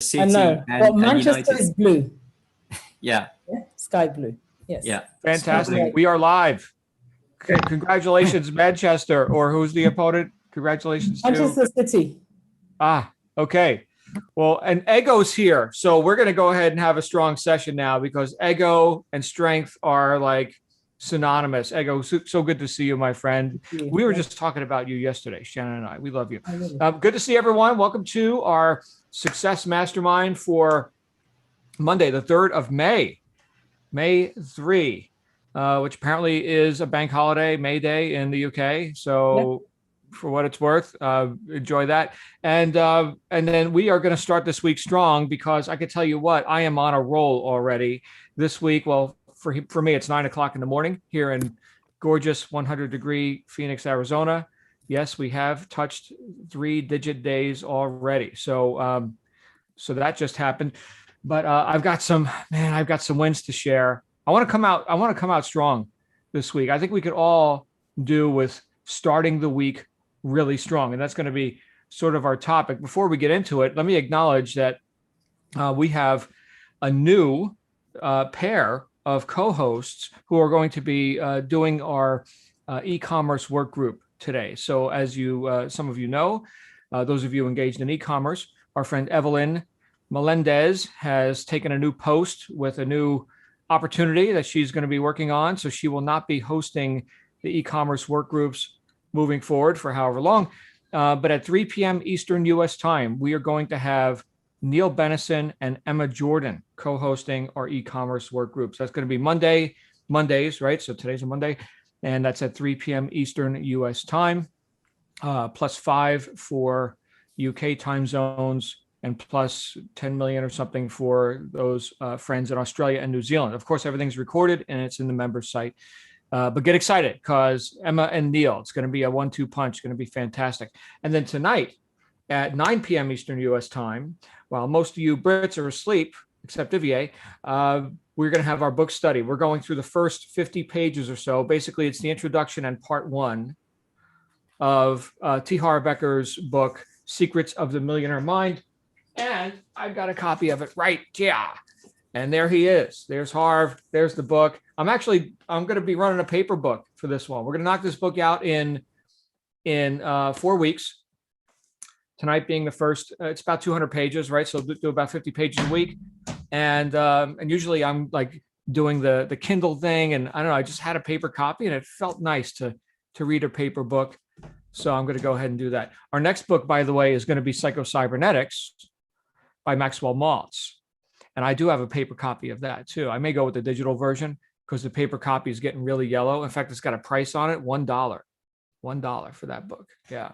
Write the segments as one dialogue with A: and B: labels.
A: city
B: I know, but Manchester is blue.
A: Yeah.
B: Sky blue. Yes.
A: Yeah.
C: Fantastic. We are live. Congratulations, Manchester, or who's the opponent? Congratulations to
B: Manchester City.
C: Okay. Well, and Ego's here. So we're going to go ahead and have a strong session now because ego and strength are like synonymous. Ego, so good to see you, my friend. We were just talking about you yesterday, Shannon and I. We love you. Good to see everyone. Welcome to our Success Mastermind for Monday, the 3rd of May, May 3, which apparently is a bank holiday, May Day in the UK. So for what it's worth, enjoy that. And then we are going to start this week strong because I can tell you what, I am on a roll already this week. Well, for me, it's 9 o'clock in the morning here in gorgeous 100-degree Phoenix, Arizona. Yes, we have touched 3-digit days already. So that just happened. But I've got some wins to share. I want to come out strong this week. I think we could all do with starting the week really strong. And that's going to be sort of our topic. Before we get into it, let me acknowledge that we have a new pair of co-hosts who are going to be doing our e-commerce work group today. So as some of you know, those of you engaged in e-commerce, our friend Evelyn Melendez has taken a new post with a new opportunity that she's going to be working on. So she will not be hosting the e-commerce work groups moving forward for however long. But at 3 p.m. Eastern U.S. time, we are going to have Neil Benison and Emma Jordan co-hosting our e-commerce work groups. That's going to be Mondays, right? So today's a Monday, and that's at 3 p.m. Eastern U.S. time, +5 for UK time zones, and plus 10 million or something for those friends in Australia and New Zealand. Of course, everything's recorded and it's in the members site. But get excited because Emma and Neil, it's going to be a 1-2 punch. It's going to be fantastic. And then tonight at 9 p.m. Eastern U.S. time, while most of you Brits are asleep, except Vivier, we're going to have our book study. We're going through the first 50 pages or so. Basically, it's the introduction and part 1 of T. Harv Eker's book, Secrets of the Millionaire Mind. And I've got a copy of it right here. And there he is. There's Harv. There's the book. I'm going to be running a paper book for this one. We're going to knock this book out in 4 weeks. Tonight being the first, it's about 200 pages, right? So do about 50 pages a week. And usually I'm like doing the Kindle thing. And I don't know, I just had a paper copy and it felt nice to read a paper book. So I'm going to go ahead and do that. Our next book, by the way, is going to be Psycho-Cybernetics by Maxwell Maltz. And I do have a paper copy of that too. I may go with the digital version because the paper copy is getting really yellow. In fact, it's got a price on it, $1. $1 for that book. Yeah.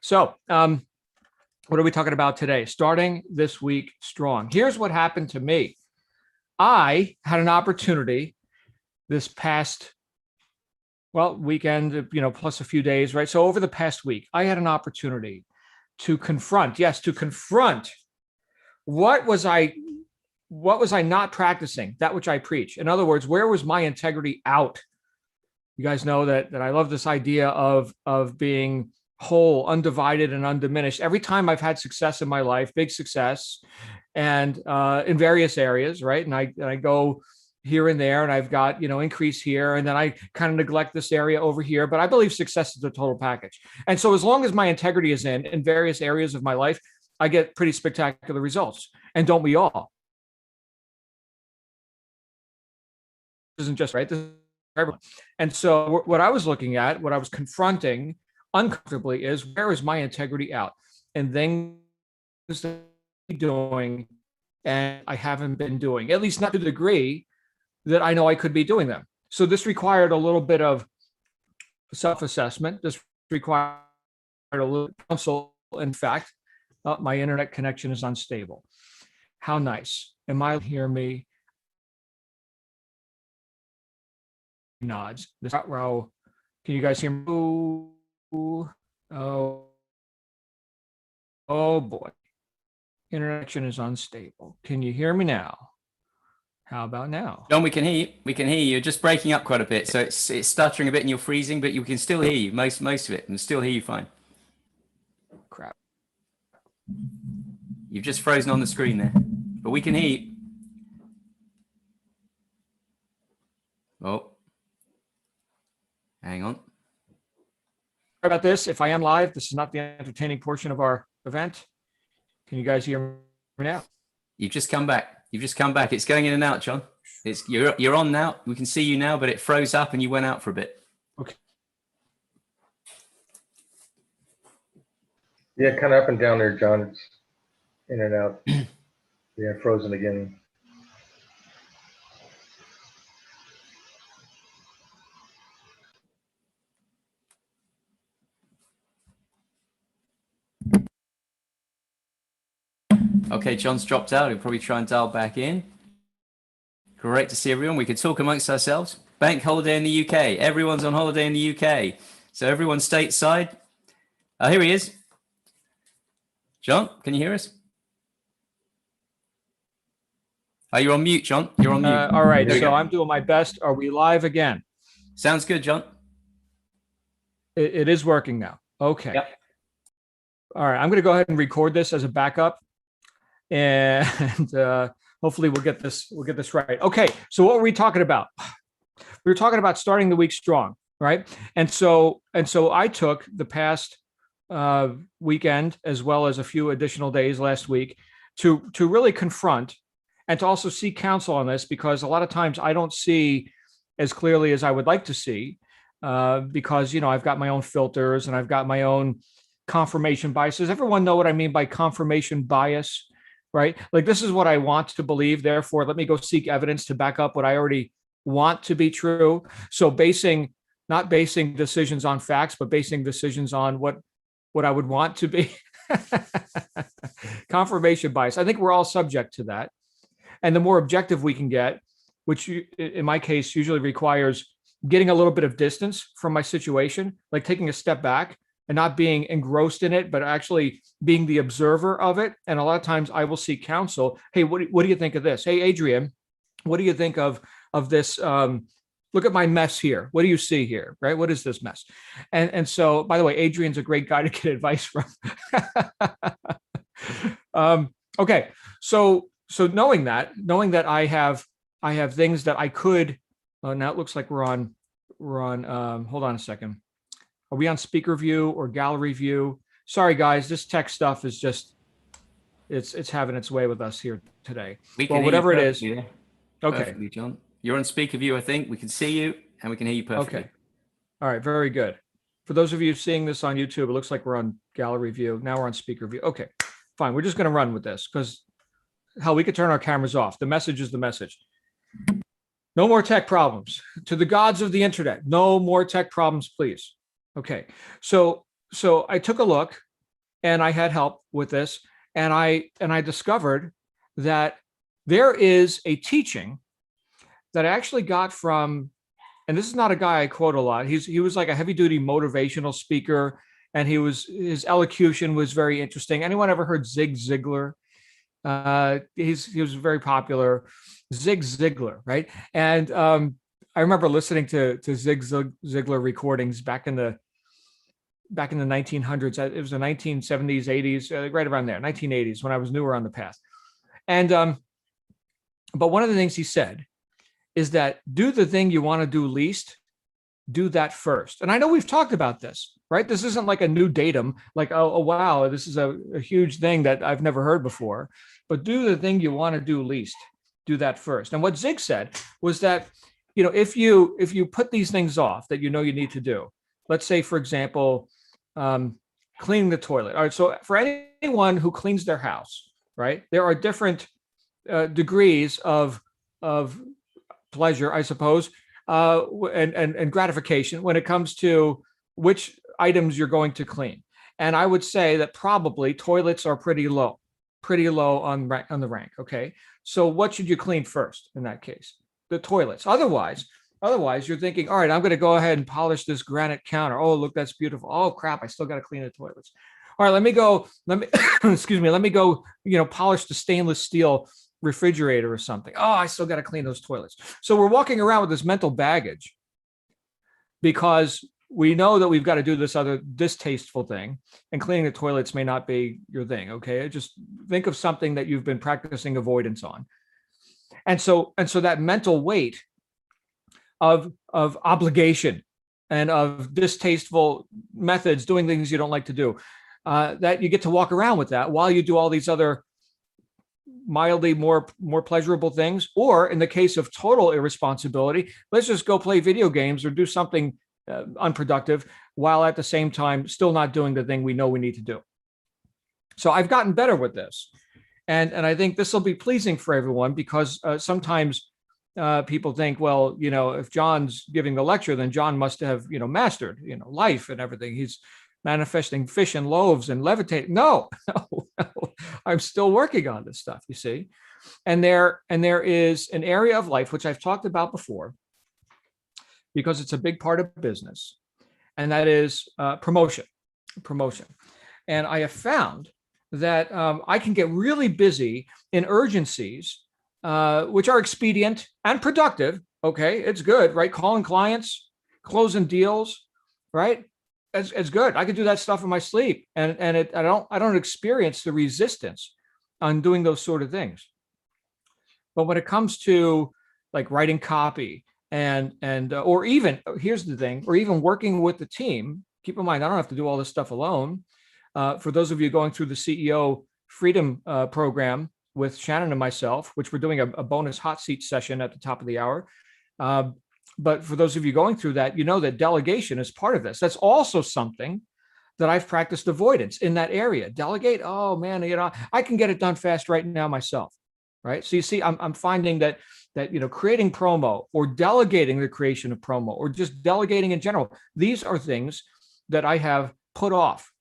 C: So what are we talking about today? Starting this week strong. Here's what happened to me. I had an opportunity this past, weekend, plus a few days, right? So over the past week, I had an opportunity to confront what was I not practicing, that which I preach? In other words, where was my integrity out? You guys know that I love this idea of being whole, undivided, and undiminished. Every time I've had success in my life, big success, and in various areas, right? And I go here and there, and I've got, increase here, and then I kind of neglect this area over here. But I believe success is the total package. And so as long as my integrity is in various areas of my life, I get pretty spectacular results. And don't we all? This isn't just right. This is everyone. And so what I was looking at, what I was confronting uncomfortably is, where is my integrity out? And things that I'm doing and I haven't been doing, at least not to the degree that I know I could be doing them. So this required a little bit of self-assessment. This required a little counsel. In fact, my internet connection is unstable. How nice. Am I hear me? Nods. This row. Can you guys hear me? Oh boy. Connection is unstable. Can you hear me now? How about now?
A: John, we can hear you. We can hear you. You're just breaking up quite a bit. So it's stuttering a bit and you're freezing, but you can still hear you, most of it, and still hear you fine.
C: Crap.
A: You've just frozen on the screen there, but we can hear you. Oh, hang on.
C: Sorry about this. If I am live, this is not the entertaining portion of our event. Can you guys hear me now?
A: You've just come back. You've just come back. It's going in and out, John. You're on now. We can see you now, but it froze up and you went out for a bit.
C: Okay.
D: Yeah, kind of up and down there, John. It's in and out. Yeah, frozen again.
A: Okay, John's dropped out. He'll probably try and dial back in. Great to see everyone. We could talk amongst ourselves. Bank holiday in the UK. Everyone's on holiday in the UK. So everyone's stateside. Oh, here he is. John, can you hear us? Oh, you're on mute, John. You're on mute.
C: All right, so I'm doing my best. Are we live again?
A: Sounds good, John.
C: It is working now. Okay.
A: Yep.
C: All right, I'm going to go ahead and record this as a backup, and hopefully we'll get this right. Okay, so what were we talking about? We were talking about starting the week strong, right? And so I took the past weekend as well as a few additional days last week to really confront and to also seek counsel on this, because a lot of times I don't see as clearly as I would like to see, because I've got my own filters and I've got my own confirmation biases. Everyone know what I mean by confirmation bias, right? Like, this is what I want to believe, therefore let me go seek evidence to back up what I already want to be true. So not basing decisions on facts, but basing decisions on what I would want to be. Confirmation bias. I think we're all subject to that. And the more objective we can get, which in my case usually requires getting a little bit of distance from my situation, like taking a step back and not being engrossed in it, but actually being the observer of it. And a lot of times I will seek counsel. Hey, what do you think of this? Hey, Adrian, what do you think of this? Look at my mess here. What do you see here? Right? What is this mess? And so, by the way, Adrian's a great guy to get advice from. Okay. So knowing that I have things that I could, now it looks like we're on, hold on a second. Are we on speaker view or gallery view? Sorry, guys, this tech stuff is just, it's having its way with us here today. Well, whatever it is.
A: Yeah.
C: Okay.
A: Perfectly, John. You're on speaker view, I think. We can see you and we can hear you perfectly.
C: Okay. All right, very good. For those of you seeing this on YouTube, it looks like we're on gallery view. Now we're on speaker view. Okay, fine. We're just going to run with this because hell, we could turn our cameras off. The message is the message. No more tech problems. To the gods of the internet, no more tech problems, please. Okay, so I took a look and I had help with this, and I discovered that there is a teaching that I actually got from, and this is not a guy I quote a lot. He was like a heavy duty motivational speaker, and his elocution was very interesting. Anyone ever heard Zig Ziglar? He was very popular. Zig Ziglar, right? And I remember listening to Zig Ziglar recordings back in the 1900s. It was the 1970s, 80s, right around there, 1980s, when I was newer on the path. And but one of the things he said is that do the thing you want to do least, do that first. And I know we've talked about this, right? This isn't like a new datum, like, oh wow, this is a huge thing that I've never heard before. But do the thing you want to do least, do that first. And what Zig said was that, if you put these things off that you need to do, let's say, for example, cleaning the toilet. All right, so for anyone who cleans their house, right, there are different degrees of pleasure, I suppose, and gratification when it comes to which items you're going to clean. And I would say that probably toilets are pretty low on the rank. Okay, so what should you clean first in that case? The toilets. Otherwise, you're thinking, all right, I'm going to go ahead and polish this granite counter. Oh, look, that's beautiful. Oh crap, I still got to clean the toilets. All right, let me excuse me, let me go, polish the stainless steel refrigerator or something. Oh, I still got to clean those toilets. So we're walking around with this mental baggage because we know that we've got to do this other distasteful thing, and cleaning the toilets may not be your thing. Okay. Just think of something that you've been practicing avoidance on. And so that mental weight of obligation and of distasteful methods, doing things you don't like to do, that you get to walk around with that while you do all these other mildly more pleasurable things. Or in the case of total irresponsibility, let's just go play video games or do something unproductive while at the same time still not doing the thing we know we need to do. So I've gotten better with this. And I think this will be pleasing for everyone, because sometimes people think, well, if John's giving the lecture, then John must have, mastered, life and everything. He's manifesting fish and loaves and levitating. No, I'm still working on this stuff, you see. And there is an area of life, which I've talked about before, because it's a big part of business, and that is promotion. And I have found that I can get really busy in urgencies, which are expedient and productive. Okay, it's good, right? Calling clients, closing deals, right? It's good. I could do that stuff in my sleep, and I don't experience the resistance on doing those sort of things. But when it comes to like writing copy and or even, here's the thing, or even working with the team, keep in mind, I don't have to do all this stuff alone. For those of you going through the CEO Freedom program with Shannon and myself, which we're doing a bonus hot seat session at the top of the hour. But for those of you going through that, that delegation is part of this. That's also something that I've practiced avoidance in that area. Delegate. Oh man, I can get it done fast right now myself. Right. So you see, I'm finding that creating promo or delegating the creation of promo or just delegating in general, these are things that I have put off.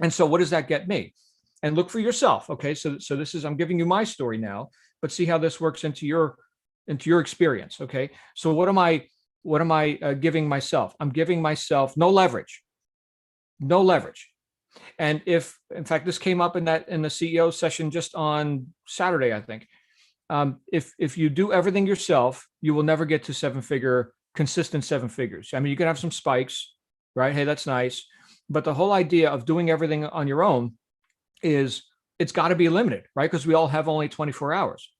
C: And so what does that get me? And look for yourself. Okay. So this is, I'm giving you my story now, but see how this works into your experience. Okay. So what am I giving myself? I'm giving myself no leverage. And if, in fact, this came up in the CEO session just on Saturday, I think, if you do everything yourself, you will never get to consistent seven figures. I mean, you can have some spikes, right? Hey, that's nice. But the whole idea of doing everything on your own is it's got to be limited, right? Because we all have only 24 hours.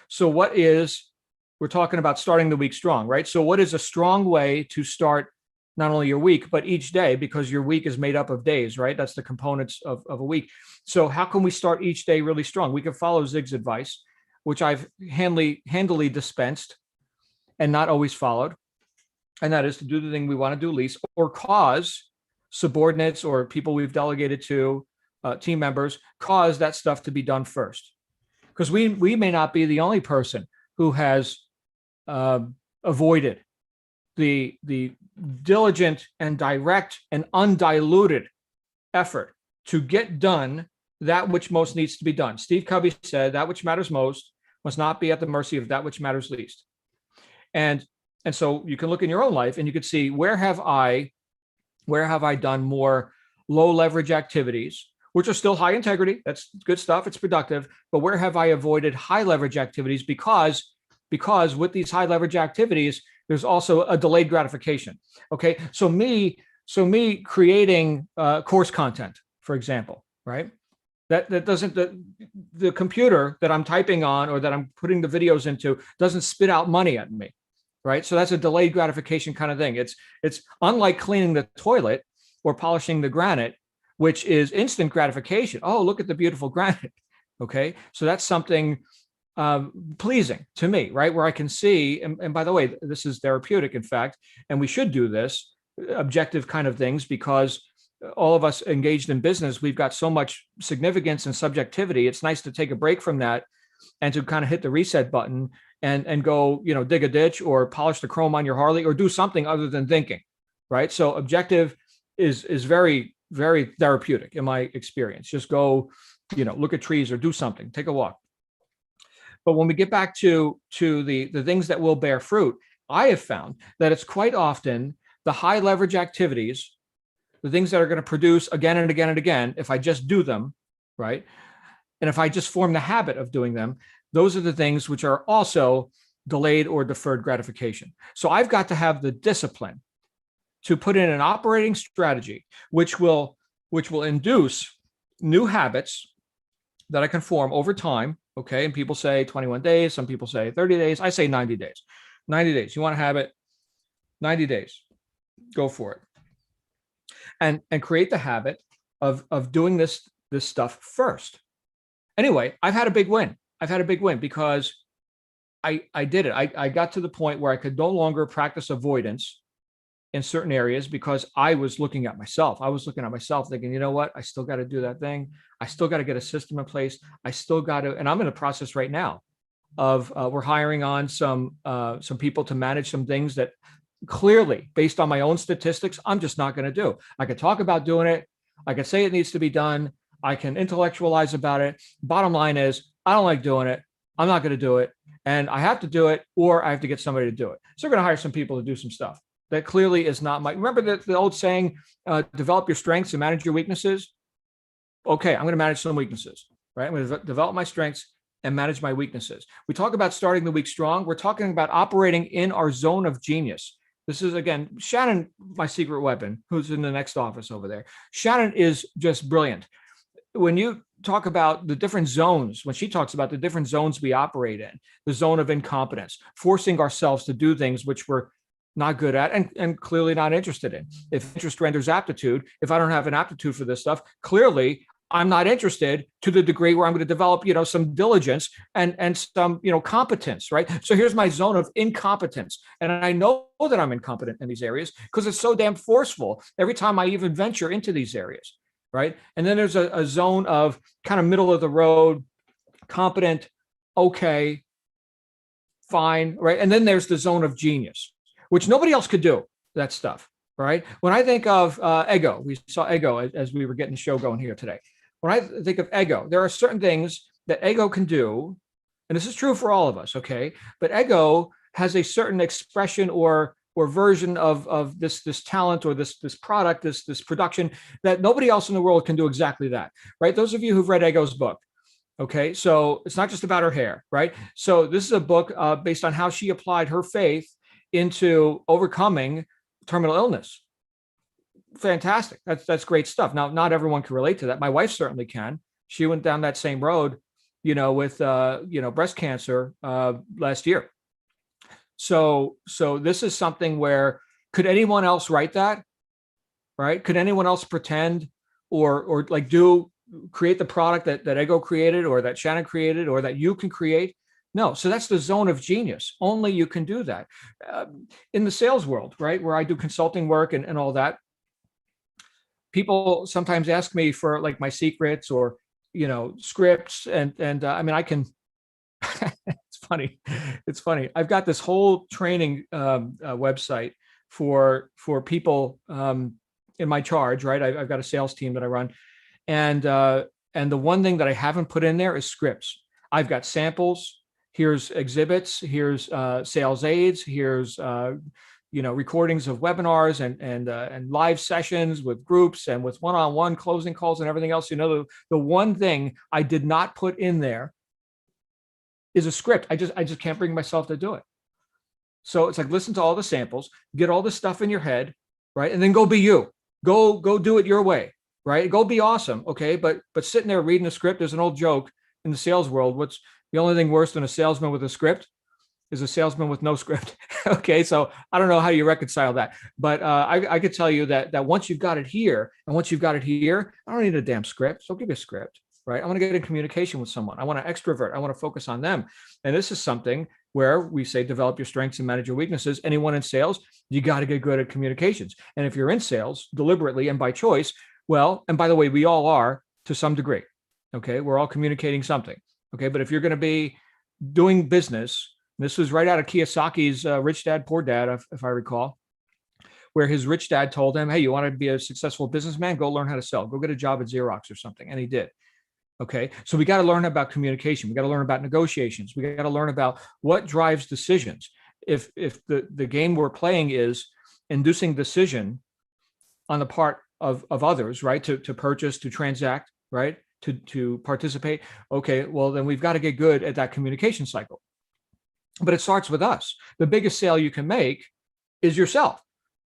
C: So we're talking about starting the week strong, right? So what is a strong way to start not only your week, but each day, because your week is made up of days, right? That's the components of a week. So how can we start each day really strong? We can follow Zig's advice, which I've handily dispensed and not always followed. And that is to do the thing we want to do least, or cause subordinates or people we've delegated to, team members, cause that stuff to be done first. Because we may not be the only person who has avoided the diligent and direct and undiluted effort to get done that which most needs to be done. Steve Covey said that which matters most must not be at the mercy of that which matters least. And so you can look in your own life and you could see, where have I done more low leverage activities, which are still high integrity? That's good stuff. It's productive. But where have I avoided high leverage activities? Because with these high leverage activities, there's also a delayed gratification. Okay. So me creating course content, for example, right? That doesn't, the computer that I'm typing on or that I'm putting the videos into doesn't spit out money at me. Right. So that's a delayed gratification kind of thing. It's unlike cleaning the toilet or polishing the granite, which is instant gratification. Oh, look at the beautiful granite. Okay. So that's something pleasing to me, right? Where I can see, and by the way, this is therapeutic, in fact, and we should do this, objective kind of things, because all of us engaged in business, we've got so much significance and subjectivity. It's nice to take a break from that and to kind of hit the reset button and go, dig a ditch or polish the chrome on your Harley or do something other than thinking, right? So objective is very, very therapeutic in my experience. Just go, look at trees or do something, take a walk. But when we get back to the things that will bear fruit, I have found that it's quite often the high leverage activities, the things that are going to produce again and again and again, if I just do them, right? And if I just form the habit of doing them, those are the things which are also delayed or deferred gratification. So I've got to have the discipline to put in an operating strategy, which will induce new habits that I can form over time. Okay. And people say 21 days. Some people say 30 days. I say 90 days. 90 days. You want a habit? 90 days. Go for it. And create the habit of doing this stuff first. Anyway, I've had a big win. Because I did it. I got to the point where I could no longer practice avoidance in certain areas because I was looking at myself. I was looking at myself thinking, you know what? I still got to do that thing. I still got to get a system in place. I still got to, and I'm in a process right now of we're hiring on some people to manage some things that clearly, based on my own statistics, I'm just not going to do. I could talk about doing it. I could say it needs to be done. I can intellectualize about it. Bottom line is, I don't like doing it. I'm not going to do it. And I have to do it, or I have to get somebody to do it. So we're going to hire some people to do some stuff that clearly is not my, remember the old saying, develop your strengths and manage your weaknesses. Okay, I'm going to manage some weaknesses, right? I'm going to develop my strengths and manage my weaknesses. We talk about starting the week strong. We're talking about operating in our zone of genius. This is, again, Shannon, my secret weapon, who's in the next office over there. Shannon is just brilliant. When you talk about the different zones, when she talks about the different zones we operate in, the zone of incompetence, forcing ourselves to do things which we're not good at and clearly not interested in. If interest renders aptitude, if I don't have an aptitude for this stuff, clearly I'm not interested to the degree where I'm going to develop, some diligence and some, competence, right? So here's my zone of incompetence. And I know that I'm incompetent in these areas because it's so damn forceful every time I even venture into these areas, right? And then there's a zone of kind of middle of the road, competent, okay, fine, right? And then there's the zone of genius, which nobody else could do that stuff, right? When I think of ego, we saw ego as we were getting the show going here today. When I think of ego, there are certain things that ego can do, and this is true for all of us, okay? But ego has a certain expression or version of this talent or this product, this production that nobody else in the world can do exactly that, right? Those of you who've read Ego's book, okay? So it's not just about her hair, right? So this is a book based on how she applied her faith into overcoming terminal illness. Fantastic. That's great stuff. Now, not everyone can relate to that. My wife certainly can. She went down that same road, with breast cancer last year. So this is something where could anyone else write that? Right? Could anyone else pretend or like create the product that Ego created or that Shannon created or that you can create? No. So that's the zone of genius. Only you can do that. In the sales world, right, where I do consulting work and all that, people sometimes ask me for like my secrets or, scripts. And I mean, I can, it's funny. I've got this whole training website for people in my charge, right? I've got a sales team that I run. And the one thing that I haven't put in there is scripts. I've got samples. Here's exhibits. Here's sales aids. Here's recordings of webinars and live sessions with groups and with one-on-one closing calls and everything else. The one thing I did not put in there is a script. I just can't bring myself to do it. So it's like, listen to all the samples, get all the stuff in your head, right? And then go be you. Go do it your way, right? Go be awesome. Okay. But sitting there reading a script, there's an old joke in the sales world. What's the only thing worse than a salesman with a script is a salesman with no script. Okay. So I don't know how you reconcile that, but I could tell you that once you've got it here and once you've got it here, I don't need a damn script. So give me a script, right? I want to get in communication with someone. I want to extrovert. I want to focus on them. And this is something where we say, develop your strengths and manage your weaknesses. Anyone in sales, you got to get good at communications. And if you're in sales deliberately and by choice, well, and by the way, we all are to some degree. Okay. We're all communicating something. Okay. But if you're going to be doing business, this was right out of Kiyosaki's Rich Dad, Poor Dad, if I recall, where his rich dad told him, hey, you want to be a successful businessman? Go learn how to sell. Go get a job at Xerox or something. And he did. Okay. So we got to learn about communication. We got to learn about negotiations. We got to learn about what drives decisions. If the game we're playing is inducing decision on the part of others, right? To purchase, to transact, right? To participate. Okay. Well, then we've got to get good at that communication cycle. But it starts with us. The biggest sale you can make is yourself,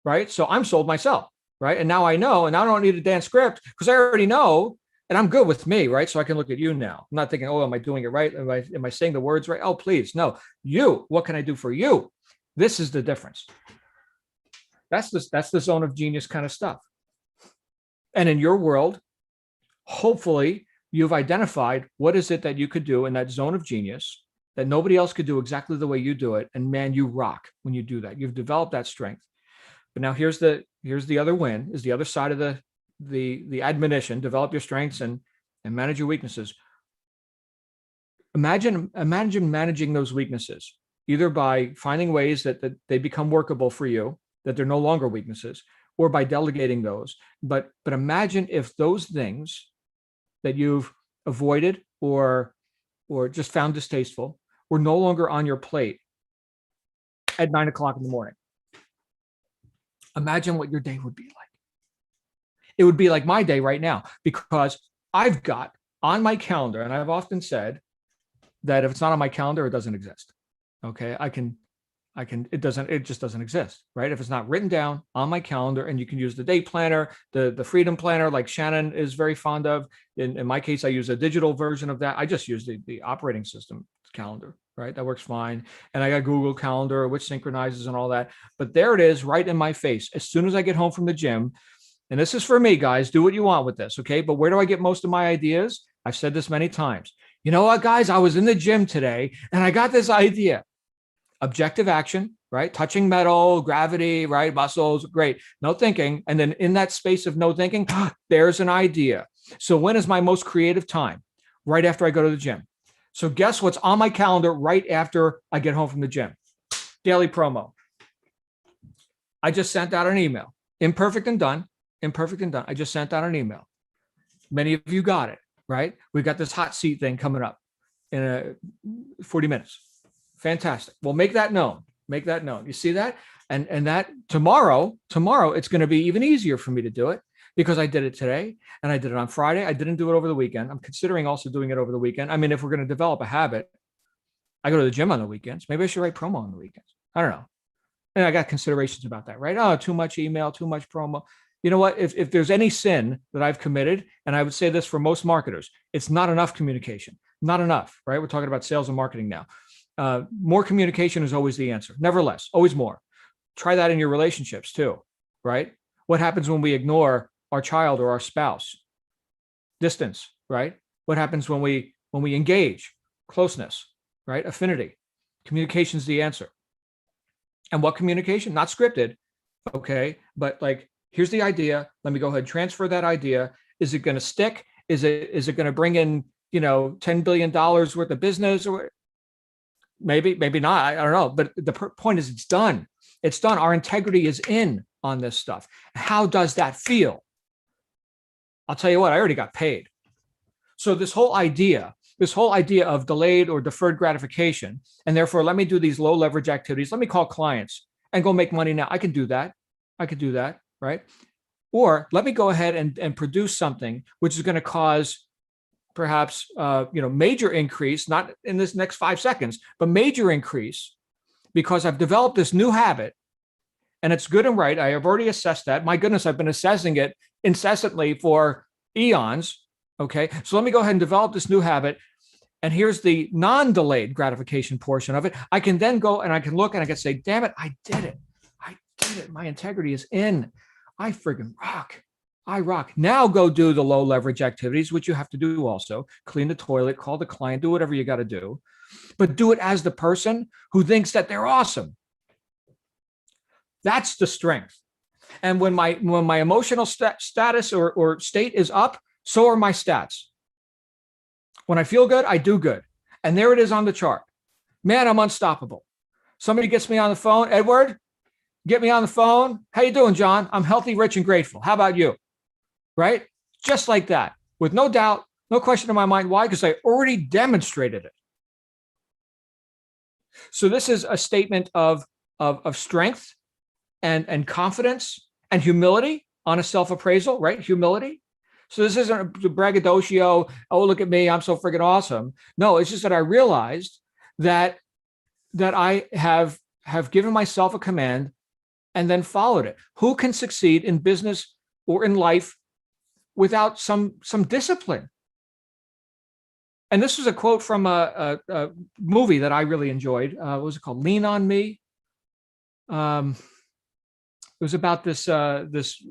C: right? So I'm sold myself, right? And now I know, and now I don't need a damn script because I already know, and I'm good with me, right? So I can look at you now. I'm not thinking, oh, am I doing it right? Am I saying the words right? Oh, please, no. You, what can I do for you? This is the difference. That's the zone of genius kind of stuff. And in your world, hopefully you've identified what is it that you could do in that zone of genius that nobody else could do exactly the way you do it. And man, you rock when you do that. You've developed that strength. But now here's the other win, is the other side of the admonition: develop your strengths and manage your weaknesses. Imagine managing those weaknesses, either by finding ways that they become workable for you, that they're no longer weaknesses, or by delegating those. But imagine if those things that you've avoided or just found distasteful were no longer on your plate at 9 o'clock in the morning. Imagine what your day would be like. It would be like my day right now, because I've got on my calendar, and I've often said that if it's not on my calendar, it doesn't exist. Okay. It just doesn't exist, right? If it's not written down on my calendar, and you can use the day planner, the freedom planner, like Shannon is very fond of. In my case, I use a digital version of that. I just use the operating system calendar, right? That works fine. And I got Google Calendar, which synchronizes and all that. But there it is right in my face. As soon as I get home from the gym, and this is for me, guys, do what you want with this. Okay. But where do I get most of my ideas? I've said this many times. You know what, guys, I was in the gym today and I got this idea. Objective action, right? Touching metal, gravity, right? Muscles, great. No thinking. And then in that space of no thinking, there's an idea. So when is my most creative time? Right after I go to the gym. So guess what's on my calendar right after I get home from the gym? Daily promo. I just sent out an email. Imperfect and done. I just sent out an email. Many of you got it, right? We got this hot seat thing coming up in 40 minutes. Fantastic. Well, make that known. You see that? And that tomorrow, it's going to be even easier for me to do it, because I did it today and I did it on Friday. I didn't do it over the weekend. I'm considering also doing it over the weekend. I mean, if we're going to develop a habit, I go to the gym on the weekends. Maybe I should write promo on the weekends. I don't know. And I got considerations about that, right? Oh, too much email, too much promo. You know what? If there's any sin that I've committed, and I would say this for most marketers, it's not enough communication. Not enough, right? We're talking about sales and marketing now. More communication is always the answer. Never less, always more. Try that in your relationships too, right? What happens when we ignore our child or our spouse? Distance, right? What happens when we engage? Closeness, right? Affinity. Communication is the answer. And what communication? Not scripted, okay? But like, here's the idea. Let me go ahead and transfer that idea. Is it going to stick? Is it going to bring in, $10 billion worth of business? Or maybe not. I don't know. But the point is, it's done. It's done. Our integrity is in on this stuff. How does that feel? I'll tell you what, I already got paid. So this whole idea of delayed or deferred gratification, and therefore let me do these low leverage activities. Let me call clients and go make money now. I could do that, right? Or let me go ahead and produce something which is going to cause perhaps major increase, not in this next 5 seconds, but major increase, because I've developed this new habit and it's good and right. I have already assessed that. My goodness, I've been assessing it incessantly for eons. Okay. So let me go ahead and develop this new habit. And here's the non-delayed gratification portion of it. I can then go and I can look and I can say, damn it, I did it. My integrity is in. I friggin' rock. I rock. Now go do the low leverage activities, which you have to do also. Clean the toilet, call the client, do whatever you got to do. But do it as the person who thinks that they're awesome. That's the strength. And when my emotional status or state is up, so are my stats. When I feel good, I do good. And there it is on the chart. Man, I'm unstoppable. Somebody gets me on the phone. Edward, get me on the phone. How you doing, John? I'm healthy, rich, and grateful. How about you? Right? Just like that, with no doubt, no question in my mind. Why? Because I already demonstrated it. So this is a statement of strength and confidence and humility on a self-appraisal, right? Humility. So this isn't a braggadocio. Oh, look at me, I'm so freaking awesome. No, it's just that I realized that I have given myself a command and then followed it. Who can succeed in business or in life without some discipline? And this was a quote from a movie that I really enjoyed. What was it called? Lean on Me. It was about this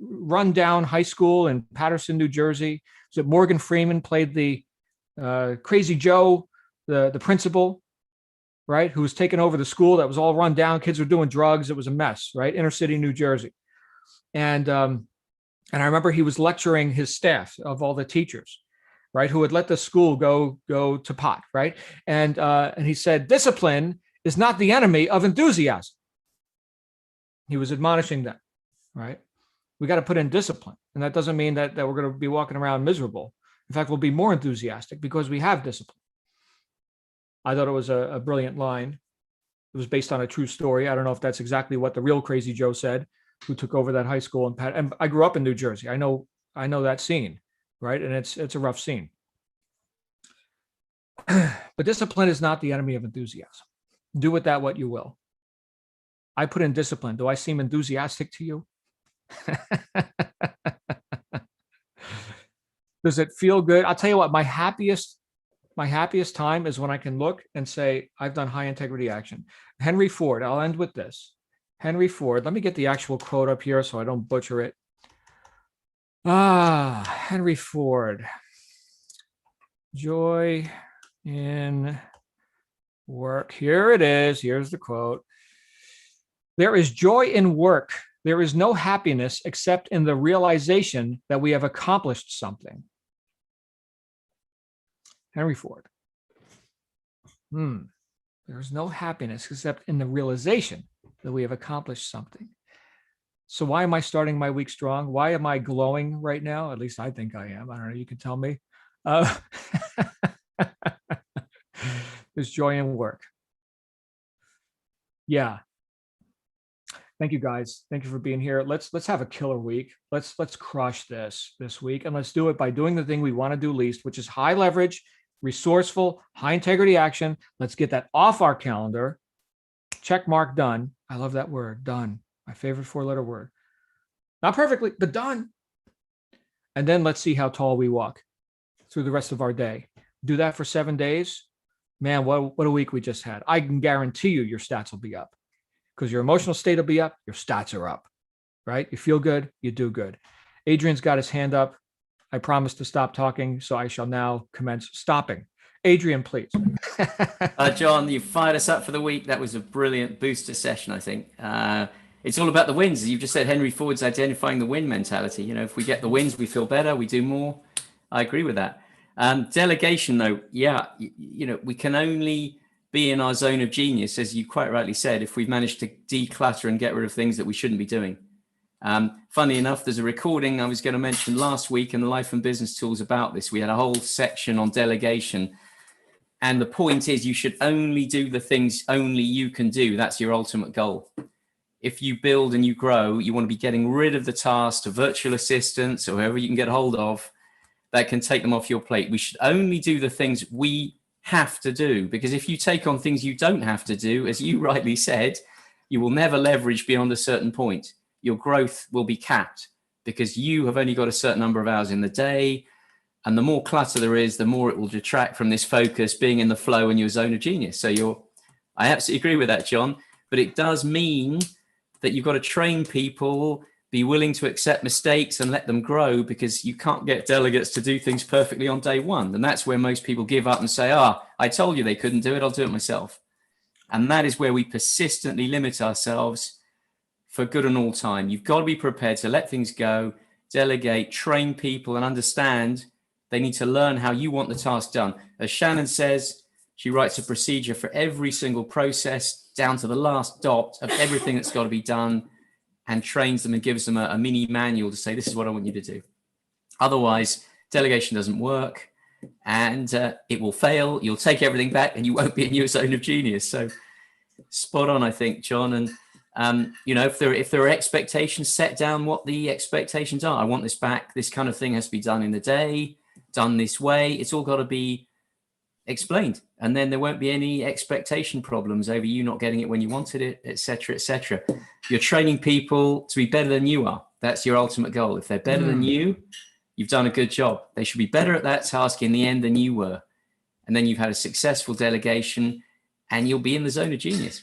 C: rundown high school in Paterson, New Jersey. So Morgan Freeman played the Crazy Joe, the principal, right, who was taking over the school that was all run down. Kids were doing drugs. It was a mess, right? Inner city New Jersey. And I remember he was lecturing his staff of all the teachers, right, who had let the school go to pot, right? And he said, discipline is not the enemy of enthusiasm. He was admonishing them, right? We got to put in discipline. And that doesn't mean that we're going to be walking around miserable. In fact, we'll be more enthusiastic because we have discipline. I thought it was a brilliant line. It was based on a true story. I don't know if that's exactly what the real Crazy Joe said, who took over that high school. And I grew up in New Jersey. I know that scene, right? And it's a rough scene. But discipline is not the enemy of enthusiasm. Do with that what you will. I put in discipline. Do I seem enthusiastic to you? Does it feel good? I'll tell you what, my happiest time is when I can look and say, I've done high integrity action. Henry Ford, I'll end with this. Henry Ford, let me get the actual quote up here so I don't butcher it. Henry Ford. Joy in work. Here it is. Here's the quote. There is joy in work. There is no happiness except in the realization that we have accomplished something. Henry Ford. There is no happiness except in the realization that we have accomplished something. So why am I starting my week strong? Why am I glowing right now? At least I think I am. I don't know. You can tell me. There's joy in work. Yeah. Thank you guys. Thank you for being here. Let's have a killer week. Let's crush this week, and let's do it by doing the thing we want to do least, which is high leverage, resourceful, high integrity action. Let's get that off our calendar. Check mark done. I love that word, done. My favorite 4-letter word. Not perfectly, but done. And then let's see how tall we walk through the rest of our day. Do that for 7 days. Man, what a week we just had. I can guarantee you your stats will be up because your emotional state will be up. Your stats are up, right? You feel good, you do good. Adrian's got his hand up. I promised to stop talking, so I shall now commence stopping. Adrian, please.
A: John, you fired us up for the week. That was a brilliant booster session, I think. It's all about the wins. As you just said, Henry Ford's identifying the win mentality. You know, if we get the wins, we feel better, we do more. I agree with that. Delegation, though, yeah, you know, we can only be in our zone of genius, as you quite rightly said, if we've managed to declutter and get rid of things that we shouldn't be doing. Funnily enough, there's a recording I was going to mention last week in the Life and Business Tools about this. We had a whole section on delegation. And the point is, you should only do the things only you can do. That's your ultimate goal. If you build and you grow, you want to be getting rid of the tasks to virtual assistants or whoever you can get hold of that can take them off your plate. We should only do the things we have to do, because if you take on things you don't have to do, as you rightly said, you will never leverage beyond a certain point. Your growth will be capped because you have only got a certain number of hours in the day. And the more clutter there is, the more it will detract from this focus, being in the flow in your zone of genius. So I absolutely agree with that, John. But it does mean that you've got to train people, be willing to accept mistakes and let them grow, because you can't get delegates to do things perfectly on day one. And that's where most people give up and say, I told you they couldn't do it, I'll do it myself. And that is where we persistently limit ourselves for good and all time. You've got to be prepared to let things go, delegate, train people, and understand they need to learn how you want the task done. As Shannon says, she writes a procedure for every single process down to the last dot of everything that's got to be done, and trains them and gives them a mini manual to say, this is what I want you to do. Otherwise, delegation doesn't work and it will fail. You'll take everything back and you won't be in your zone of genius. So spot on, I think, John. And, you know, if there are expectations, set down what the expectations are. I want this back. This kind of thing has to be done in the day, done this way. It's all got to be explained, and then there won't be any expectation problems over you not getting it when you wanted it, etc., etc. You're training people to be better than you are. That's your ultimate goal. If they're better than you, you've done a good job. They should be better at that task in the end than you were. And then you've had a successful delegation and you'll be in the zone of genius.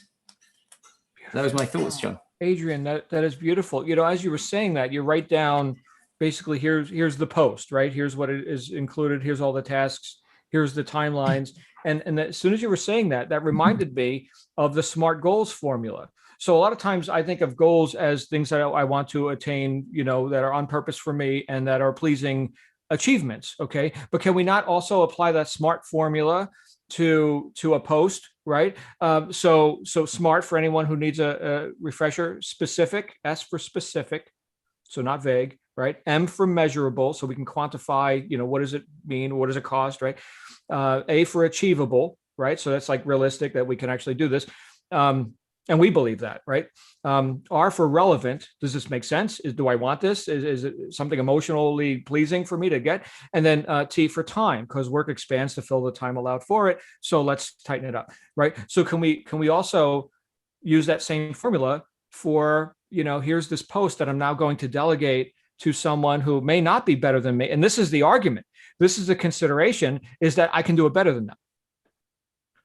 A: That was my thoughts, John.
C: Adrian, that is beautiful. You know, as you were saying that, you write down basically here's the post, right? Here's what it is included. Here's all the tasks. Here's the timelines. And as soon as you were saying that, that reminded me of the SMART goals formula. So a lot of times I think of goals as things that I want to attain, you know, that are on purpose for me and that are pleasing achievements. Okay. But can we not also apply that SMART formula to a post, right? So SMART, for anyone who needs a refresher: specific, S for specific, so not vague, right? M for measurable, so we can quantify, you know, what does it mean? What does it cost, right? A for achievable, right? So that's like realistic, that we can actually do this. And we believe that, right? R for relevant. Does this make sense? Do I want this? Is it something emotionally pleasing for me to get? And then T for time, because work expands to fill the time allowed for it. So let's tighten it up, right? So can we also use that same formula for, you know, here's this post that I'm now going to delegate to someone who may not be better than me. And this is the argument. This is the consideration, is that I can do it better than them.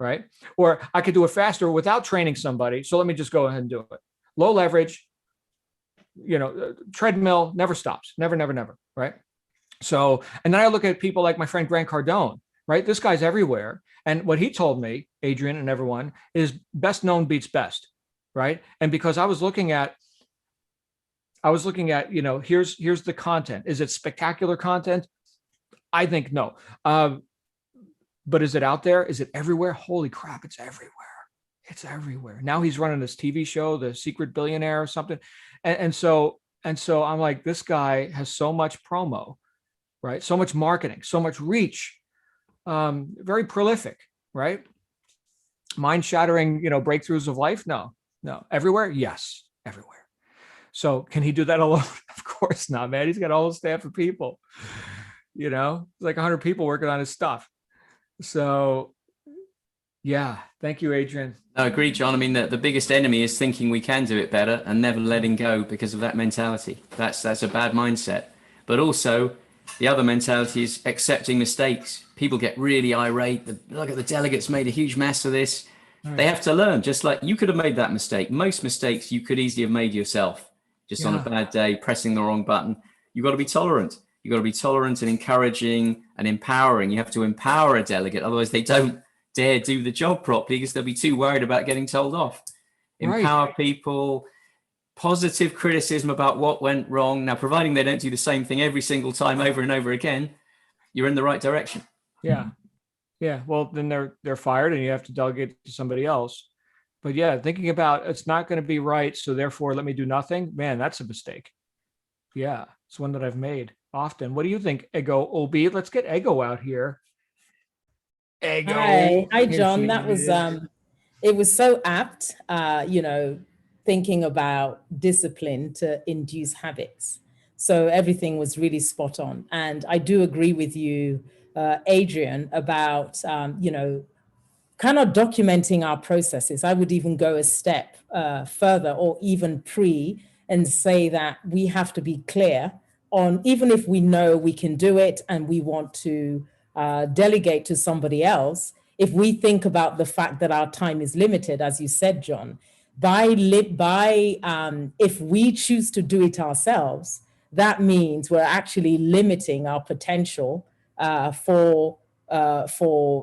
C: Right? Or I could do it faster without training somebody. So let me just go ahead and do it. Low leverage, you know, treadmill never stops. Never, never, never. Right? So, and then I look at people like my friend Grant Cardone, right? This guy's everywhere. And what he told me, Adrian and everyone, is best known beats best. Right? And because I was looking at, you know, here's the content. Is it spectacular content? I think no. But is it out there? Is it everywhere? Holy crap, it's everywhere. It's everywhere. Now he's running this TV show, The Secret Billionaire or something. And so I'm like, this guy has so much promo, right? So much marketing, so much reach, very prolific, right? Mind-shattering, you know, breakthroughs of life? No. Everywhere? Yes, everywhere. So can he do that alone? Of course not, man. He's got a whole staff of people, you know, it's like 100 people working on his stuff. So, yeah, thank you, Adrian.
A: I agree, John. I mean, the biggest enemy is thinking we can do it better and never letting go because of that mentality. That's a bad mindset. But also, the other mentality is accepting mistakes. People get really irate. Look at the delegates made a huge mess of this. Right. They have to learn, just like you could have made that mistake. Most mistakes you could easily have made yourself, just on a bad day, pressing the wrong button. You've got to be tolerant. You've got to be tolerant and encouraging and empowering. You have to empower a delegate. Otherwise, they don't dare do the job properly because they'll be too worried about getting told off. Empower people, positive criticism about what went wrong. Now, providing they don't do the same thing every single time over and over again, you're in the right direction.
C: Yeah. Yeah. Well, then they're fired and you have to delegate to somebody else. But yeah, thinking about it's not going to be right, so therefore let me do nothing. Man, that's a mistake. Yeah. It's one that I've made often. What do you think, Ego OB? Let's get Ego out here. Ego.
B: Hi, John. That was it was so apt. You know, thinking about discipline to induce habits. So everything was really spot on. And I do agree with you, Adrian, about you know, kind of documenting our processes. I would even go a step further, or even and say that we have to be clear on, even if we know we can do it and we want to delegate to somebody else, if we think about the fact that our time is limited, as you said, John, if we choose to do it ourselves, that means we're actually limiting our potential for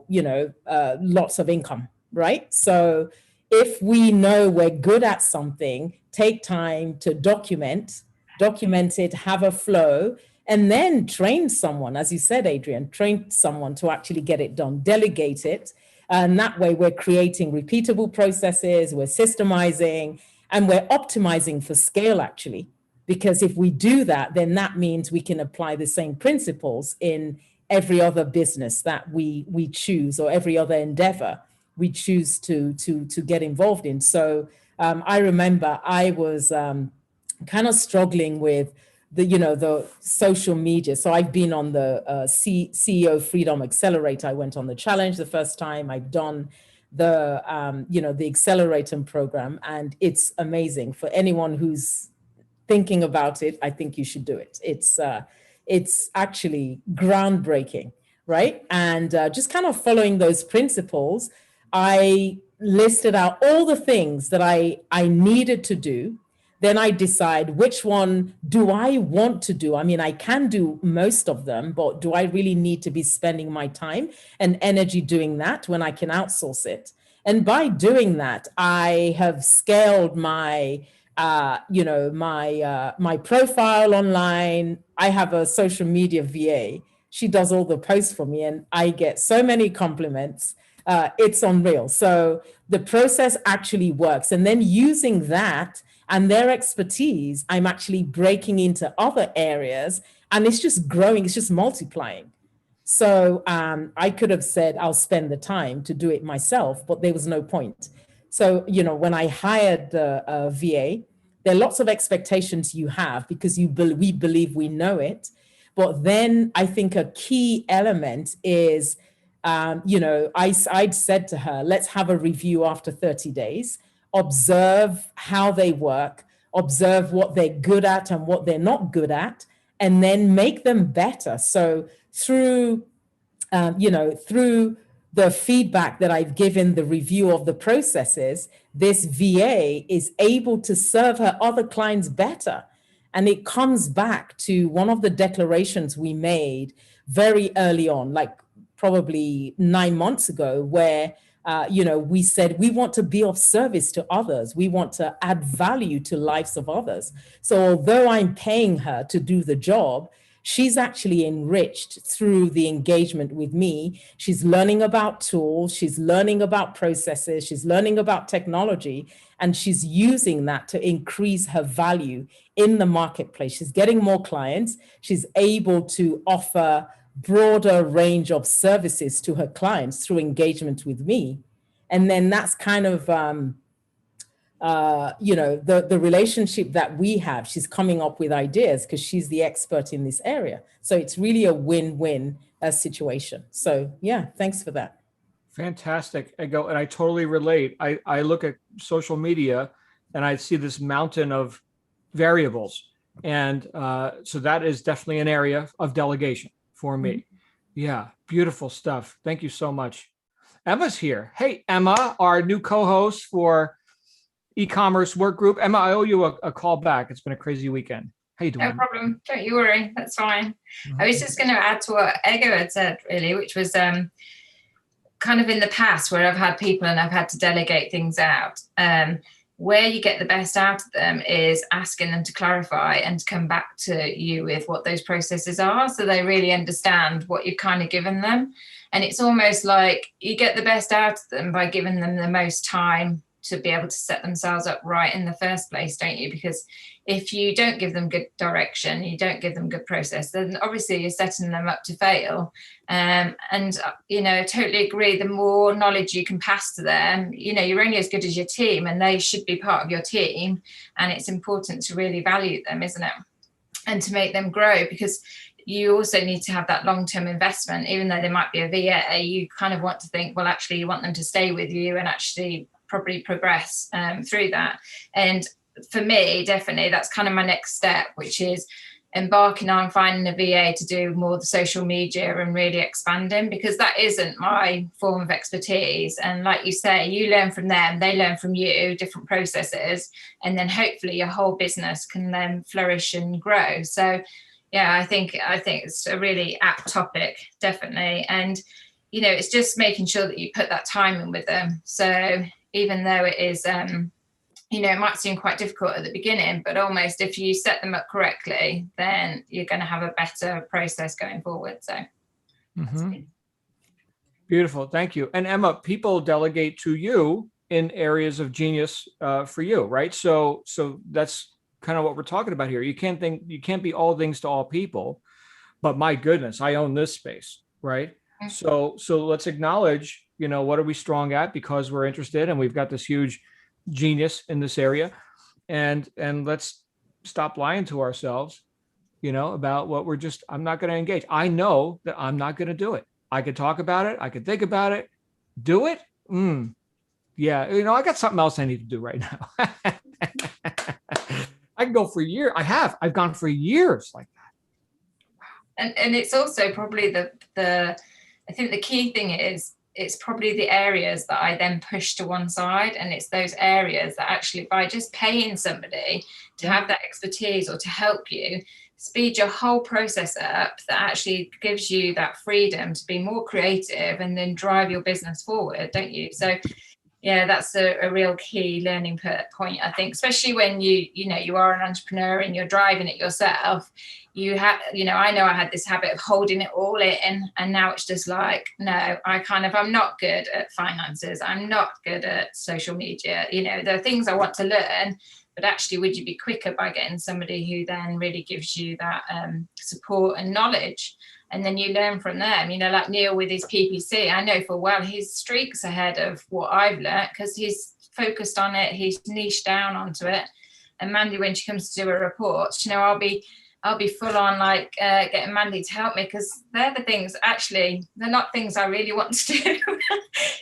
B: you know, lots of income, right? So if we know we're good at something, take time to document it, have a flow, and then train someone, as you said, Adrian, train someone to actually get it done, delegate it. And that way we're creating repeatable processes, we're systemizing, and we're optimizing for scale, actually. Because if we do that, then that means we can apply the same principles in every other business that we choose, or every other endeavor we choose to get involved in. So I remember I was kind of struggling with the social media. So I've been on the CEO Freedom Accelerator. I went on the challenge the first time. I've done the the Accelerator program, and it's amazing. For anyone who's thinking about it, I think you should do it. It's actually groundbreaking, right? And just kind of following those principles, I listed out all the things that I needed to do. Then I decide which one do I want to do. I mean, I can do most of them, but do I really need to be spending my time and energy doing that when I can outsource it? And by doing that, I have scaled my my profile online. I have a social media VA. She does all the posts for me, and I get so many compliments. It's unreal. So the process actually works. And then using that and their expertise, I'm actually breaking into other areas, and it's just growing, it's just multiplying. So I could have said, I'll spend the time to do it myself, but there was no point. So, when I hired the VA, there are lots of expectations you have because we believe we know it. But then I think a key element is, I'd said to her, let's have a review after 30 days, observe how they work, observe what they're good at and what they're not good at, and then make them better. So through the feedback that I've given, the review of the processes, this VA is able to serve her other clients better. And it comes back to one of the declarations we made very early on, like probably 9 months ago, where we said we want to be of service to others. We want to add value to lives of others. So although I'm paying her to do the job, she's actually enriched through the engagement with me. She's learning about tools, she's learning about processes, she's learning about technology, and she's using that to increase her value in the marketplace. She's getting more clients. She's able to offer broader range of services to her clients through engagement with me. And then that's kind of the relationship that we have. She's coming up with ideas because she's the expert in this area. So it's really a win-win situation. So yeah, thanks for that.
C: Fantastic. And I totally relate. I look at social media and I see this mountain of variables. And so that is definitely an area of delegation for me. Yeah, beautiful stuff. Thank you so much. Emma's here. Hey, Emma, our new co-host for e-commerce work group. Emma, I owe you a call back. It's been a crazy weekend. How you doing?
E: No problem. Don't you worry. That's fine. I was just going to add to what Ego had said, really, which was kind of in the past where I've had people and I've had to delegate things out. Where you get the best out of them is asking them to clarify and to come back to you with what those processes are, so they really understand what you've kind of given them. And it's almost like you get the best out of them by giving them the most time to be able to set themselves up right in the first place, don't you? Because if you don't give them good direction, you don't give them good process, then obviously you're setting them up to fail. And, I totally agree. The more knowledge you can pass to them, you're only as good as your team, and they should be part of your team. And it's important to really value them, isn't it? And to make them grow, because you also need to have that long-term investment. Even though they might be a VA, you kind of want to think, well, actually you want them to stay with you and actually probably progress through that. And for me, definitely, that's kind of my next step, which is embarking on finding a VA to do more the social media and really expanding, because that isn't my form of expertise. And like you say, you learn from them, they learn from you, different processes, and then hopefully your whole business can then flourish and grow. So yeah, I think it's a really apt topic, definitely. And it's just making sure that you put that time in with them. So even though it is, it might seem quite difficult at the beginning, but almost if you set them up correctly, then you're going to have a better process going forward. So
C: Beautiful. Thank you. And Emma, people delegate to you in areas of genius for you, right? So that's kind of what we're talking about here. You can't be all things to all people, but my goodness, I own this space, right? So let's acknowledge, what are we strong at, because we're interested and we've got this huge genius in this area, and let's stop lying to ourselves about what I'm not going to engage. I know that I'm not going to do it. I could talk about it. I could think about it. Do it? Yeah. I got something else I need to do right now. I can go for years. I've gone for years like that.
E: And it's also probably I think the key thing is, it's probably the areas that I then push to one side. And it's those areas that actually, by just paying somebody to have that expertise or to help you, speed your whole process up, that actually gives you that freedom to be more creative and then drive your business forward, don't you? So yeah, that's a real key learning point, I think, especially when you are an entrepreneur and you're driving it yourself. You have, I know I had this habit of holding it all in, and now it's just like, no, I'm not good at finances. I'm not good at social media. There are things I want to learn, but actually, would you be quicker by getting somebody who then really gives you that support and knowledge? And then you learn from them, like Neil with his PPC. I know for a while he's streaks ahead of what I've learned because he's focused on it. He's niched down onto it. And Mandy, when she comes to do a report, I'll be full on like getting Mandy to help me, because they're the things, actually, they're not things I really want to do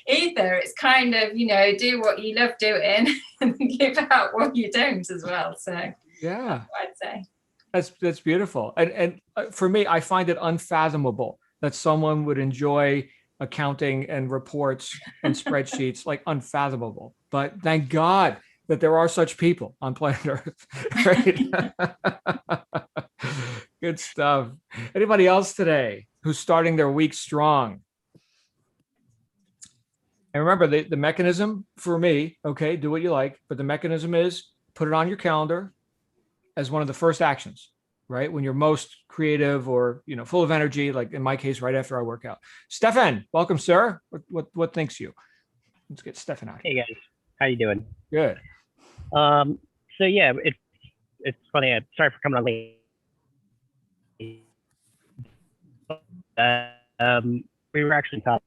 E: either. It's kind of, do what you love doing and give out what you don't as well. So
C: yeah,
E: that's what I'd say.
C: That's beautiful. And for me, I find it unfathomable that someone would enjoy accounting and reports and spreadsheets, like unfathomable. But thank God that there are such people on planet Earth. Right? Good stuff. Anybody else today who's starting their week strong? And remember, the mechanism for me, okay, do what you like, but the mechanism is put it on your calendar as one of the first actions, right? When you're most creative or, full of energy, like in my case, right after I work out. Stefan, welcome, sir. What thinks you? Let's get Stefan out here.
F: Hey guys, how you doing?
C: Good.
F: So yeah, it's funny. I'm sorry for coming on late. We were actually talking